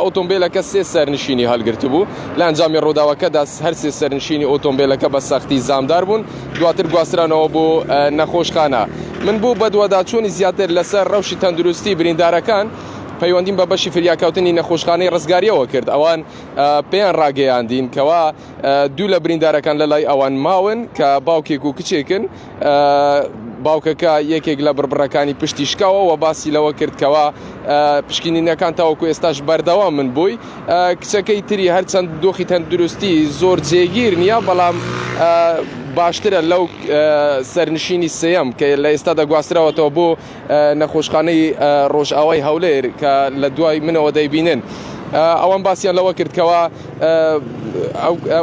ئۆتۆمبیلەکە سێ سەرنشینی هەڵگرتبوو لە ئەنجامی ڕووداوەکەدا هەر سێ سەرنشینی ئۆتۆمبیلەکە بە سەختی زامدار بوون دواتر گواسترانەوە بۆ نەخۆشخانە. من بوو بە دوواداچوونی زیاتر لەسەر ڕەوشی تەندروستی بریندارەکان پەیوەندیم بە بەشی فریاکەوتنی نەخۆشخانەی ڕزگاریەوە کرد. ئەوان پێیان ڕاگەیاندین کەوا دوو لە بریندارەکان لە لای ئەوان ماون کە باوکێک و کچێکن. باوکەکە یەکێک لە بربڕەکانی پشتی شکاوە و باسی لەوە کردکەوە پشکنینەکان تاوەکو ئێستاش بەردەوام من بووی. کچەکەی تری هەرچەند دۆخی تەندروستی زۆر جێگیر نییە بەڵام باشترە لەو سەرنشینی سێەم کە لە ئێستا دەگواستراوەتەوە بۆ نەخۆشخانەی ڕۆژئاوای هەولێر کە لە دوای منەوە دەیبینن. ئەوان باسییان لەوە کردکەوە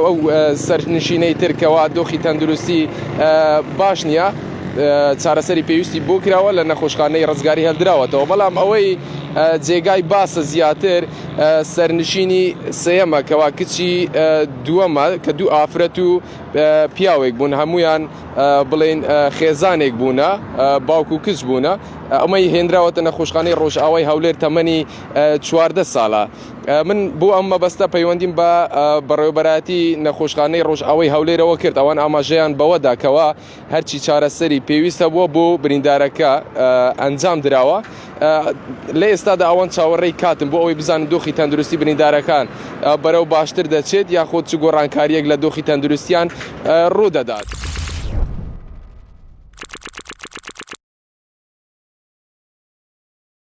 ئەو سەرنشینەی ترکەوە دۆخی تەندروستی باش نییە چارەسەری پێویستی بۆ کراوە لە نەخۆشخانەی ڕزگاری هەڵدراوەتەوە بەڵام ئەوەی جێگای باسە زیاتر سەرنشینی سێەمە کەوا کچی دووەمە کە دوو ئافرەت و پیاوێک بوون هەمویان بڵێن خێزانێک بوونە باوک و کچ بوونە. ئەمەی هێنراوەتە نەخۆشخانەی ڕۆژئاوای هەولێر تەمەنی 14 ساڵە. من بۆ ئەم مەبەستە پەیوەندیم بە بەڕێوەبەرایەتی نەخۆشخانەی ڕۆژئاوای هەولێرەوە کرد. ئەوان ئاماژەیان بەوەدا کەوا هەرچی چارەسەری پێویستە بووە بۆ بریندارەکە ئەنجام دراوە. لە ئێستادا ئەوان چاوەڕێی کاتم بۆ ئەوەی بزانن دۆخی تەندروستی بریندارەکان بەرەو باشتر دەچێت یاخۆ چ گۆڕانکاریەک لە دۆخی تەندروستیان ڕوودەدات.